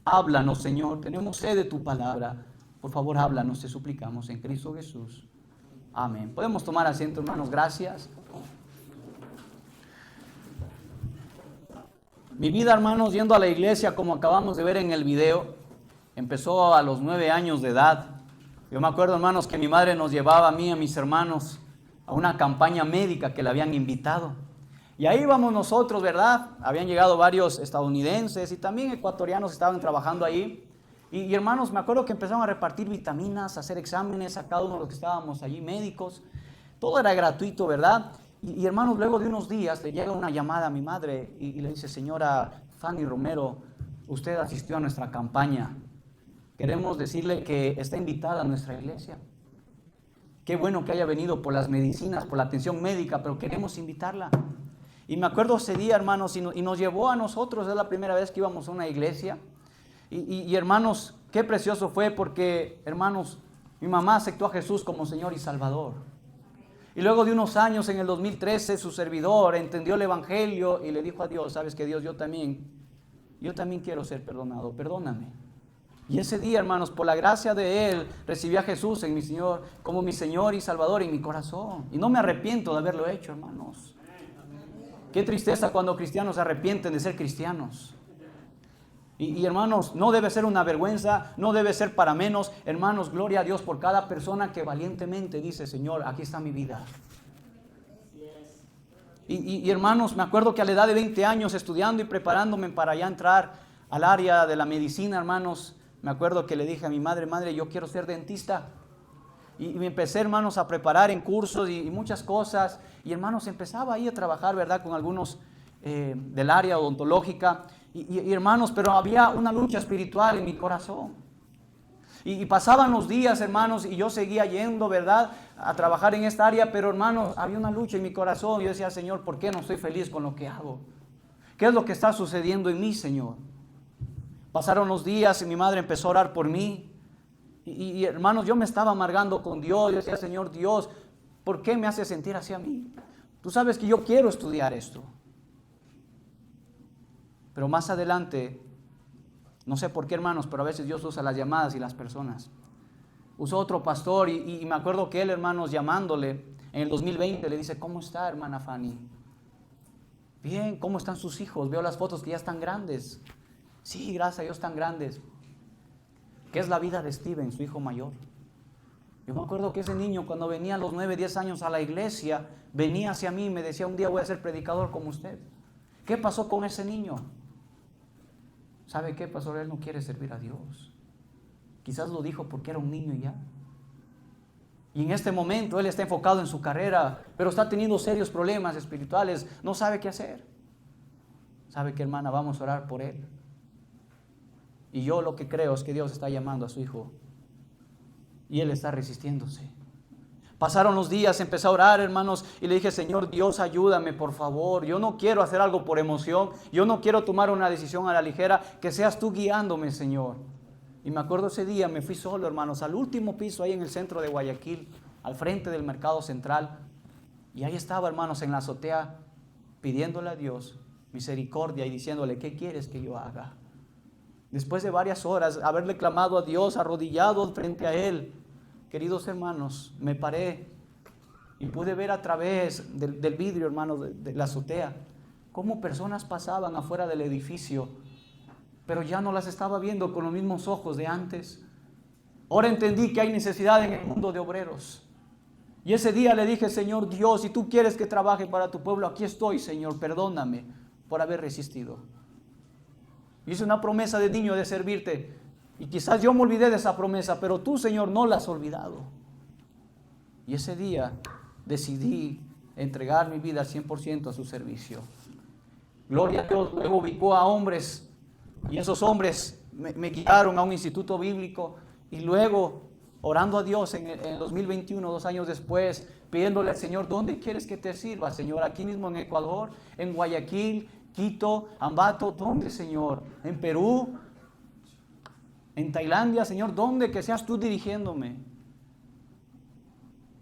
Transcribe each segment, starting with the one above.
Háblanos, Señor, tenemos sed de tu palabra. Por favor, háblanos, te suplicamos en Cristo Jesús. Amén. Podemos tomar asiento, hermanos, gracias. Mi vida, hermanos, yendo a la iglesia, como acabamos de ver en el video, empezó a los 9 años de edad. Yo me acuerdo, hermanos, que mi madre nos llevaba a mí y a mis hermanos a una campaña médica que le habían invitado. Y ahí íbamos nosotros, ¿verdad? Habían llegado varios estadounidenses y también ecuatorianos que estaban trabajando ahí. Y hermanos, me acuerdo que empezaron a repartir vitaminas, a hacer exámenes a cada uno de los que estábamos allí, médicos. Todo era gratuito, ¿verdad? Y hermanos, luego de unos días le llega una llamada a mi madre y le dice: señora Fanny Romero, usted asistió a nuestra campaña. Queremos decirle que está invitada a nuestra iglesia. Qué bueno que haya venido por las medicinas, por la atención médica, pero queremos invitarla. Y me acuerdo ese día, hermanos, y nos llevó a nosotros, es la primera vez que íbamos a una iglesia. Y hermanos, qué precioso fue porque, hermanos, mi mamá aceptó a Jesús como Señor y Salvador. Y luego de unos años, en el 2013, su servidor entendió el evangelio y le dijo a Dios: sabes que Dios, yo también quiero ser perdonado, perdóname. Y ese día, hermanos, por la gracia de Él, recibí a Jesús como mi Señor y Salvador en mi corazón. Y no me arrepiento de haberlo hecho, hermanos. Qué tristeza cuando cristianos se arrepienten de ser cristianos. Y hermanos, no debe ser una vergüenza, no debe ser para menos. Hermanos, gloria a Dios por cada persona que valientemente dice: Señor, aquí está mi vida. Y hermanos, me acuerdo que a la edad de 20 años, estudiando y preparándome para ya entrar al área de la medicina, hermanos, me acuerdo que le dije a mi madre: madre, yo quiero ser dentista. Y me empecé, hermanos, a preparar en cursos y muchas cosas. Y hermanos, empezaba ahí a trabajar, ¿verdad?, con algunos del área odontológica. Y hermanos, pero había una lucha espiritual en mi corazón. Y pasaban los días, hermanos, y yo seguía yendo, ¿verdad?, a trabajar en esta área. Pero hermanos, había una lucha en mi corazón. Yo decía: Señor, ¿por qué no estoy feliz con lo que hago? ¿Qué es lo que está sucediendo en mí, Señor? Pasaron los días y mi madre empezó a orar por mí. Y hermanos, yo me estaba amargando con Dios. Yo decía: Señor Dios, ¿por qué me hace sentir así a mí? Tú sabes que yo quiero estudiar esto. Pero más adelante, no sé por qué, hermanos, pero a veces Dios usa las llamadas y las personas. Usó otro pastor y me acuerdo que él, hermanos, llamándole en el 2020, le dice: ¿cómo está, hermana Fanny? Bien, ¿cómo están sus hijos? Veo las fotos que ya están grandes. Sí, gracias a Dios, están grandes. ¿Qué es la vida de Steven, su hijo mayor? Yo me acuerdo que ese niño, cuando venía a los 9, 10 años a la iglesia, venía hacia mí y me decía: un día voy a ser predicador como usted. ¿Qué pasó con ese niño? ¿Sabe qué, pastor? Él no quiere servir a Dios. Quizás lo dijo porque era un niño ya. Y en este momento él está enfocado en su carrera, pero está teniendo serios problemas espirituales. No sabe qué hacer. ¿Sabe qué, hermana? Vamos a orar por él. Y yo lo que creo es que Dios está llamando a su hijo. Y él está resistiéndose. Pasaron los días, empecé a orar, hermanos, y le dije: Señor Dios, ayúdame, por favor. Yo no quiero hacer algo por emoción. Yo no quiero tomar una decisión a la ligera. Que seas tú guiándome, Señor. Y me acuerdo ese día, me fui solo, hermanos, al último piso, ahí en el centro de Guayaquil, al frente del mercado central. Y ahí estaba, hermanos, en la azotea, pidiéndole a Dios misericordia y diciéndole: ¿qué quieres que yo haga? Después de varias horas, haberle clamado a Dios, arrodillado frente a Él, queridos hermanos, me paré y pude ver a través del vidrio, hermanos, de la azotea, cómo personas pasaban afuera del edificio, pero ya no las estaba viendo con los mismos ojos de antes. Ahora entendí que hay necesidad en el mundo de obreros. Y ese día le dije: Señor Dios, si tú quieres que trabaje para tu pueblo, aquí estoy, Señor, perdóname por haber resistido. Hice una promesa de niño de servirte. Y quizás yo me olvidé de esa promesa, pero tú, Señor, no la has olvidado. Y ese día decidí entregar mi vida al 100% a su servicio. Gloria a Dios. Luego ubicó a hombres, y esos hombres me guiaron a un instituto bíblico. Y luego, orando a Dios en el 2021, 2 años después, pidiéndole al Señor: ¿dónde quieres que te sirva, Señor? Aquí mismo en Ecuador, en Guayaquil, Quito, Ambato. ¿Dónde, Señor? En Perú, en Tailandia, Señor, ¿dónde? Que seas tú dirigiéndome.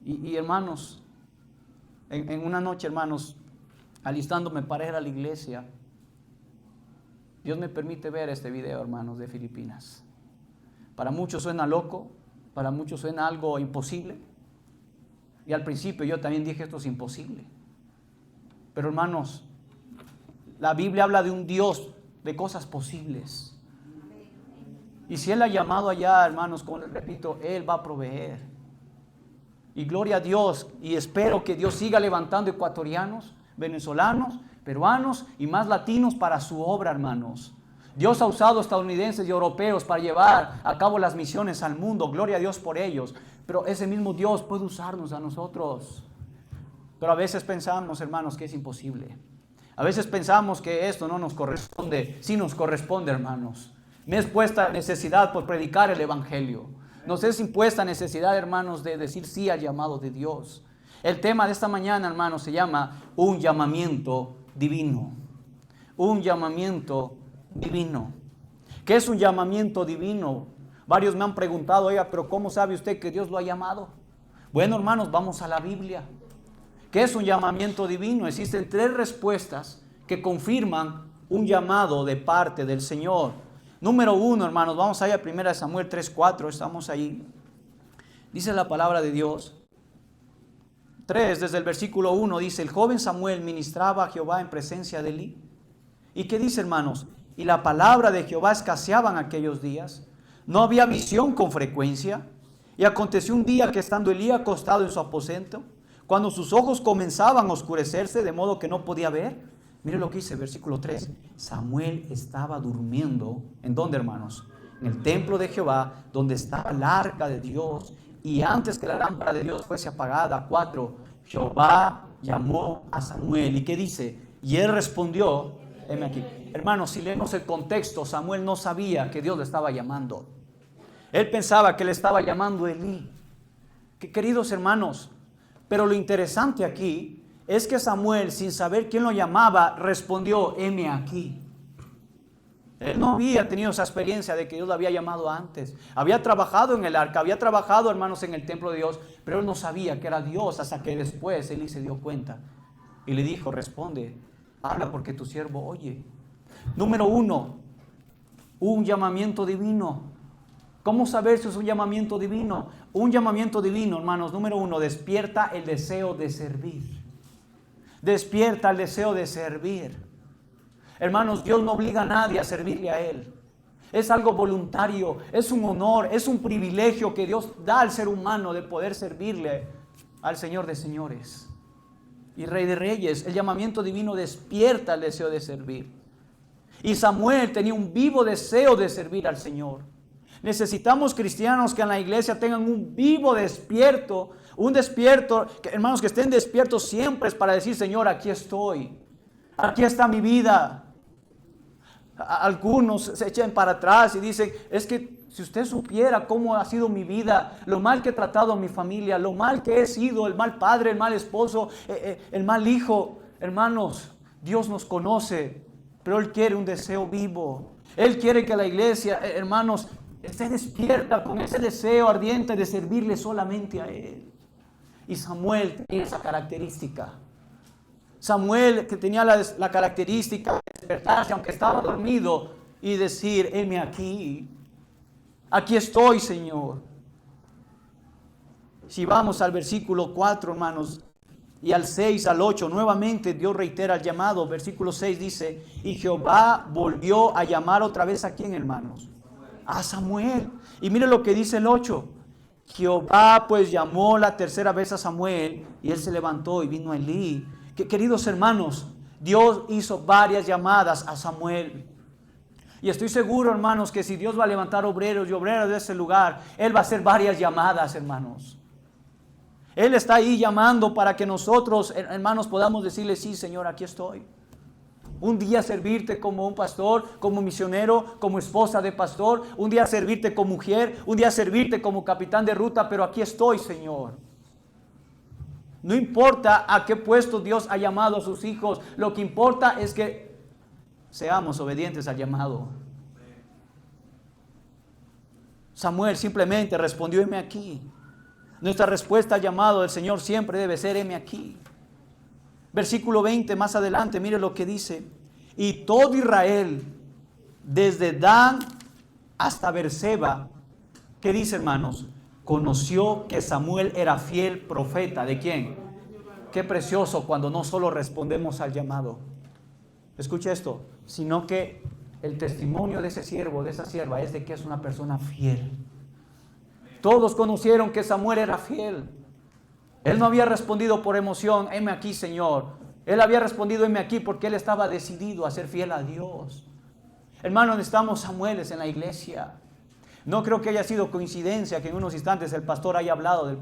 Y hermanos, en una noche, hermanos, alistándome para ir a la iglesia, Dios me permite ver este video, hermanos, de Filipinas. Para muchos suena loco, para muchos suena algo imposible. Y al principio yo también dije, esto es imposible. Pero hermanos, la Biblia habla de un Dios de cosas posibles. Y si Él ha llamado allá, hermanos, como les repito, Él va a proveer. Y gloria a Dios, y espero que Dios siga levantando ecuatorianos, venezolanos, peruanos y más latinos para su obra, hermanos. Dios ha usado estadounidenses y europeos para llevar a cabo las misiones al mundo. Gloria a Dios por ellos. Pero ese mismo Dios puede usarnos a nosotros. Pero a veces pensamos, hermanos, que es imposible. A veces pensamos que esto no nos corresponde. Sí nos corresponde, hermanos. Me es puesta necesidad por predicar el Evangelio. Nos es impuesta necesidad, hermanos, de decir sí al llamado de Dios. El tema de esta mañana, hermanos, se llama un llamamiento divino. Un llamamiento divino. ¿Qué es un llamamiento divino? Varios me han preguntado, oiga, pero ¿cómo sabe usted que Dios lo ha llamado? Bueno, hermanos, vamos a la Biblia. ¿Qué es un llamamiento divino? Existen 3 respuestas que confirman un llamado de parte del Señor. Número 1, hermanos, vamos allá a 1 Samuel 3:4, estamos ahí. Dice la palabra de Dios. 3, desde el versículo 1, dice, el joven Samuel ministraba a Jehová en presencia de Elí. ¿Y qué dice, hermanos? Y la palabra de Jehová escaseaba en aquellos días. No había visión con frecuencia. Y aconteció un día que estando Elí acostado en su aposento, cuando sus ojos comenzaban a oscurecerse de modo que no podía ver. Mire lo que dice, versículo 3. Samuel estaba durmiendo. ¿En dónde, hermanos? En el templo de Jehová, donde estaba el arca de Dios. Y antes que la lámpara de Dios fuese apagada, 4, Jehová llamó a Samuel. ¿Y qué dice? Y él respondió, heme aquí. Hermanos, si leemos el contexto, Samuel no sabía que Dios le estaba llamando. Él pensaba que le estaba llamando Elí. Queridos hermanos, pero lo interesante aquí es que Samuel, sin saber quién lo llamaba, respondió, heme aquí. Él no había tenido esa experiencia de que Dios lo había llamado antes. Había trabajado en el arca, había trabajado, hermanos, en el templo de Dios, pero él no sabía que era Dios hasta que después Elí se dio cuenta. Y le dijo, responde, habla porque tu siervo oye. Número 1, un llamamiento divino. ¿Cómo saber si es un llamamiento divino? Un llamamiento divino, hermanos, número 1, despierta el deseo de servir. Despierta el deseo de servir. Hermanos, Dios no obliga a nadie a servirle a Él. Es algo voluntario, es un honor, es un privilegio que Dios da al ser humano de poder servirle al Señor de señores y Rey de reyes. El llamamiento divino despierta el deseo de servir. Y Samuel tenía un vivo deseo de servir al Señor. Necesitamos cristianos que en la iglesia tengan un vivo despierto, un despierto, hermanos, que estén despiertos siempre para decir, Señor, aquí estoy, aquí está mi vida. Algunos se echan para atrás y dicen, es que si usted supiera cómo ha sido mi vida, lo mal que he tratado a mi familia, lo mal que he sido, el mal padre, el mal esposo, el mal hijo. Hermanos, Dios nos conoce, pero Él quiere un deseo vivo. Él quiere que la iglesia, hermanos, esté despierta con ese deseo ardiente de servirle solamente a Él. Y Samuel tenía esa característica. Samuel, que tenía la característica de despertarse aunque estaba dormido y decir, heme aquí, aquí estoy, Señor. Si vamos al versículo 4, hermanos, y al 6, al 8, nuevamente Dios reitera el llamado. Versículo 6 dice, y Jehová volvió a llamar otra vez, ¿a quién, hermanos? A Samuel. Y mire lo que dice el 8. Jehová pues llamó la tercera vez a Samuel, y él se levantó y vino a Elí. Queridos hermanos, Dios hizo varias llamadas a Samuel. Y estoy seguro, hermanos, que si Dios va a levantar obreros y obreras de ese lugar, Él va a hacer varias llamadas, hermanos. Él está ahí llamando para que nosotros, hermanos, podamos decirle, sí, Señor, aquí estoy. Un día servirte como un pastor, como misionero, como esposa de pastor. Un día servirte como mujer, un día servirte como capitán de ruta, pero aquí estoy, Señor. No importa a qué puesto Dios ha llamado a sus hijos, lo que importa es que seamos obedientes al llamado. Samuel simplemente respondió, heme aquí. Nuestra respuesta al llamado del Señor siempre debe ser, heme aquí. Versículo 20, más adelante, mire lo que dice. Y todo Israel desde Dan hasta Beerseba. ¿Qué dice, hermanos? Conoció que Samuel era fiel profeta. ¿De quién? Qué precioso cuando no solo respondemos al llamado. Escucha esto, sino que el testimonio de ese siervo, de esa sierva, es de que es una persona fiel. Todos conocieron que Samuel era fiel. Él no había respondido por emoción, heme aquí, Señor. Él había respondido, heme aquí, porque él estaba decidido a ser fiel a Dios. Hermanos, necesitamos Samueles en la iglesia. No creo que haya sido coincidencia que en unos instantes el pastor haya hablado del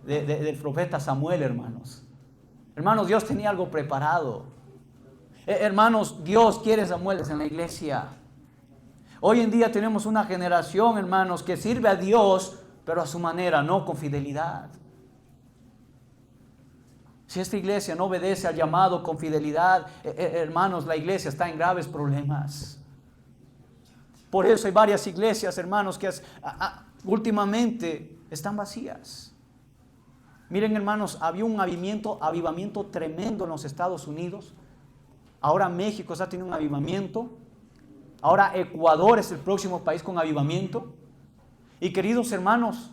del profeta Samuel, hermanos. Hermanos, Dios tenía algo preparado. Hermanos, Dios quiere Samueles en la iglesia. Hoy en día tenemos una generación, hermanos, que sirve a Dios, pero a su manera, no con fidelidad. Si esta iglesia no obedece al llamado con fidelidad, hermanos, la iglesia está en graves problemas. Por eso hay varias iglesias, hermanos, que últimamente están vacías. Miren, hermanos, había un avivamiento tremendo en los Estados Unidos. Ahora México está teniendo un avivamiento. Ahora Ecuador es el próximo país con avivamiento. Y queridos hermanos,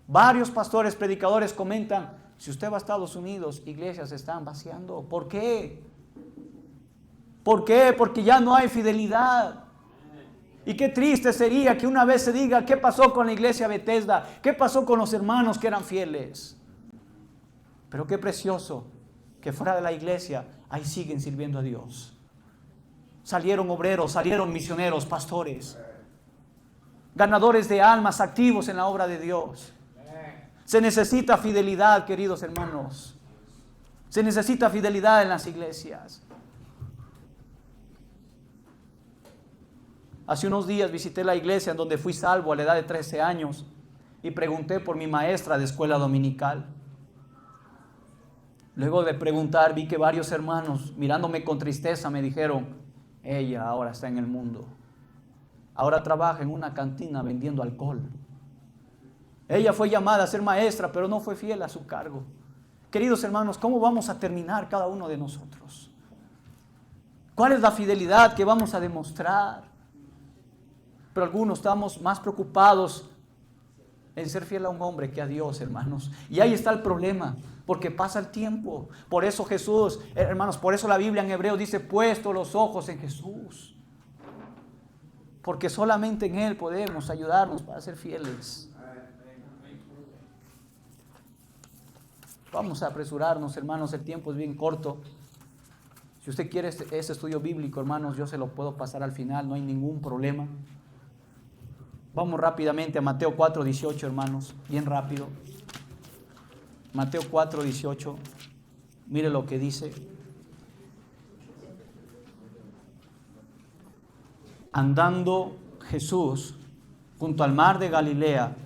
varios pastores, predicadores comentan, si usted va a Estados Unidos, iglesias se están vaciando. ¿Por qué? ¿Por qué? Porque ya no hay fidelidad. Y qué triste sería que una vez se diga, ¿qué pasó con la iglesia Bethesda? ¿Qué pasó con los hermanos que eran fieles? Pero qué precioso que fuera de la iglesia, ahí siguen sirviendo a Dios. Salieron obreros, salieron misioneros, pastores, ganadores de almas, activos en la obra de Dios. Se necesita fidelidad, queridos hermanos. Se necesita fidelidad en las iglesias. Hace unos días visité la iglesia en donde fui salvo a la edad de 13 años y pregunté por mi maestra de escuela dominical. Luego de preguntar vi que varios hermanos mirándome con tristeza me dijeron, ella ahora está en el mundo. Ahora trabaja en una cantina vendiendo alcohol. Ella fue llamada a ser maestra, pero no fue fiel a su cargo. Queridos hermanos, ¿cómo vamos a terminar cada uno de nosotros? ¿Cuál es la fidelidad que vamos a demostrar? Pero algunos estamos más preocupados en ser fiel a un hombre que a Dios, hermanos. Y ahí está el problema, porque pasa el tiempo. Por eso Jesús, hermanos, por eso la Biblia en hebreo dice, puesto los ojos en Jesús. Porque solamente en Él podemos ayudarnos para ser fieles. Vamos a apresurarnos, hermanos, el tiempo es bien corto. Si usted quiere ese estudio bíblico, hermanos, yo se lo puedo pasar al final, no hay ningún problema. Vamos rápidamente a Mateo 4:18, hermanos, bien rápido. Mateo 4:18, mire lo que dice. Andando Jesús junto al mar de Galilea,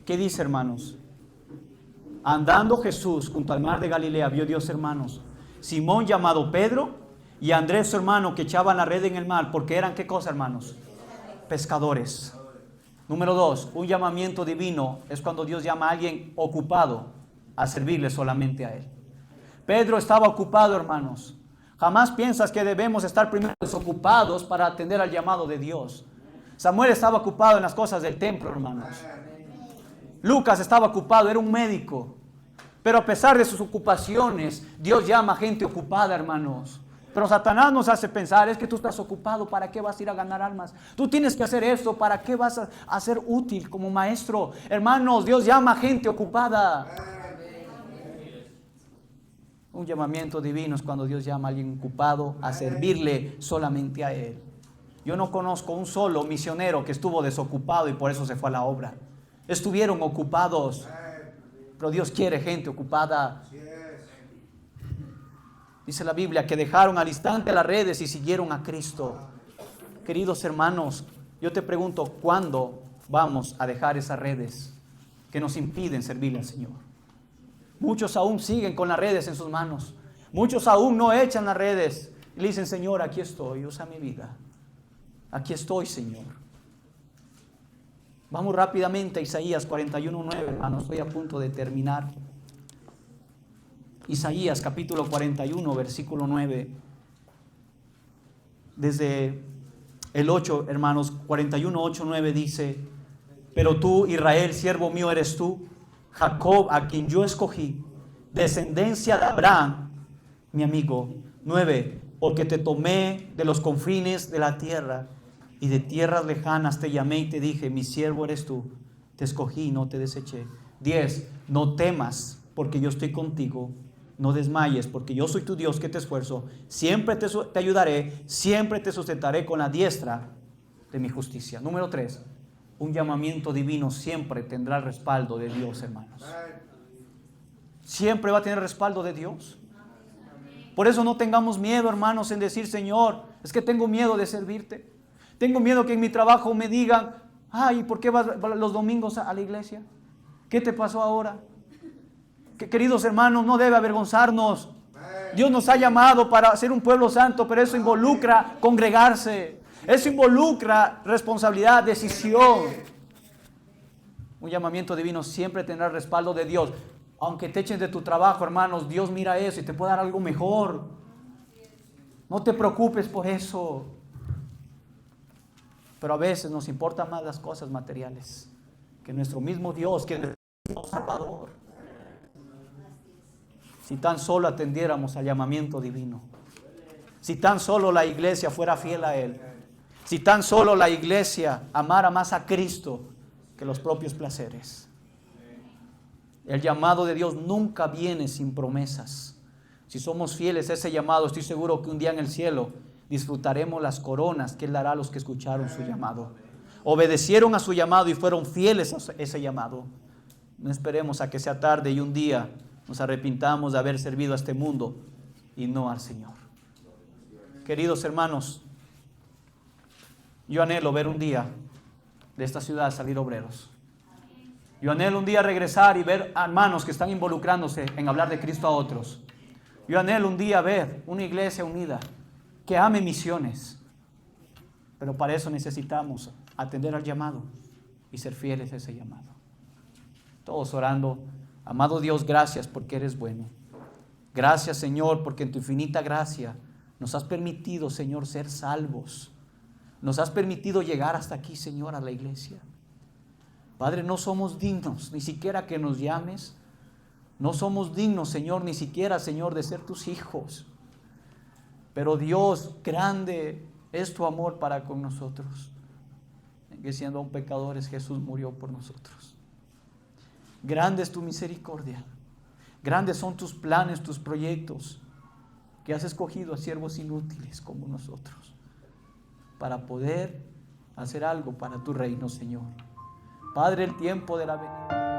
¿qué dice, hermanos? Andando Jesús junto al mar de Galilea, vio Dios, hermanos, Simón llamado Pedro y Andrés su hermano que echaban la red en el mar, porque eran, ¿qué cosa, hermanos? Pescadores. Número 2, un llamamiento divino es cuando Dios llama a alguien ocupado a servirle solamente a Él. Pedro estaba ocupado, hermanos. Jamás piensas que debemos estar primero desocupados para atender al llamado de Dios. Samuel estaba ocupado en las cosas del templo, hermanos. Lucas estaba ocupado, era un médico. Pero a pesar de sus ocupaciones, Dios llama a gente ocupada, hermanos. Pero Satanás nos hace pensar, es que tú estás ocupado, ¿para qué vas a ir a ganar almas? Tú tienes que hacer esto, ¿para qué vas a ser útil como maestro? Hermanos, Dios llama a gente ocupada. Un llamamiento divino es cuando Dios llama a alguien ocupado a servirle solamente a Él. Yo no conozco un solo misionero que estuvo desocupado y por eso se fue a la obra. Estuvieron ocupados, pero Dios quiere gente ocupada. Dice la Biblia que dejaron al instante las redes y siguieron a Cristo. Queridos hermanos, yo te pregunto, ¿cuándo vamos a dejar esas redes que nos impiden servirle al Señor? Muchos aún siguen con las redes en sus manos. Muchos aún no echan las redes y le dicen, Señor, aquí estoy, usa mi vida. Aquí estoy, Señor. Vamos rápidamente a Isaías 41:9, hermanos, estoy a punto de terminar. Isaías capítulo 41, versículo 9. Desde El 8, hermanos, 41, 8, 9 dice: pero tú, Israel, siervo mío eres tú, Jacob, a quien yo escogí, descendencia de Abraham, mi amigo. 9, porque te tomé de los confines de la tierra y de tierras lejanas te llamé y te dije, mi siervo eres tú, te escogí y no te deseché. 10, no temas, porque yo estoy contigo. No desmayes, porque yo soy tu Dios que te esfuerzo. Siempre te ayudaré, siempre te sustentaré con la diestra de mi justicia. Número 3, un llamamiento divino siempre tendrá el respaldo de Dios, hermanos. Siempre va a tener respaldo de Dios. Por eso no tengamos miedo, hermanos, en decir, Señor, es que tengo miedo de servirte. Tengo miedo que en mi trabajo me digan, ay, ¿por qué vas los domingos a la iglesia? ¿Qué te pasó ahora? Queridos hermanos, no debe avergonzarnos. Dios nos ha llamado para ser un pueblo santo, pero eso involucra congregarse. Eso involucra responsabilidad, decisión. Un llamamiento divino siempre tendrá el respaldo de Dios. Aunque te echen de tu trabajo, hermanos, Dios mira eso y te puede dar algo mejor. No te preocupes por eso. Pero a veces nos importan más las cosas materiales que nuestro mismo Dios, que es nuestro Salvador. Si tan solo atendiéramos al llamamiento divino, si tan solo la iglesia fuera fiel a Él, si tan solo la iglesia amara más a Cristo que los propios placeres. El llamado de Dios nunca viene sin promesas. Si somos fieles a ese llamado, estoy seguro que un día en el cielo disfrutaremos las coronas que Él dará a los que escucharon su llamado. Obedecieron a su llamado y fueron fieles a ese llamado. No esperemos a que sea tarde y un día nos arrepintamos de haber servido a este mundo y no al Señor. Queridos hermanos, yo anhelo ver un día de esta ciudad salir obreros. Yo anhelo un día regresar y ver hermanos que están involucrándose en hablar de Cristo a otros. Yo anhelo un día ver una iglesia unida que ame misiones. Pero para eso necesitamos atender al llamado y ser fieles a ese llamado. Todos orando. Amado Dios, gracias porque eres bueno. Gracias, Señor, porque en tu infinita gracia nos has permitido, Señor, ser salvos. Nos has permitido llegar hasta aquí, Señor, a la iglesia. Padre, no somos dignos ni siquiera que nos llames. No somos dignos, Señor, ni siquiera, Señor, de ser tus hijos. Pero Dios, grande es tu amor para con nosotros. Que siendo aún pecadores, Jesús murió por nosotros. Grande es tu misericordia. Grandes son tus planes, tus proyectos, que has escogido a siervos inútiles como nosotros, para poder hacer algo para tu reino, Señor. Padre, el tiempo de la venida.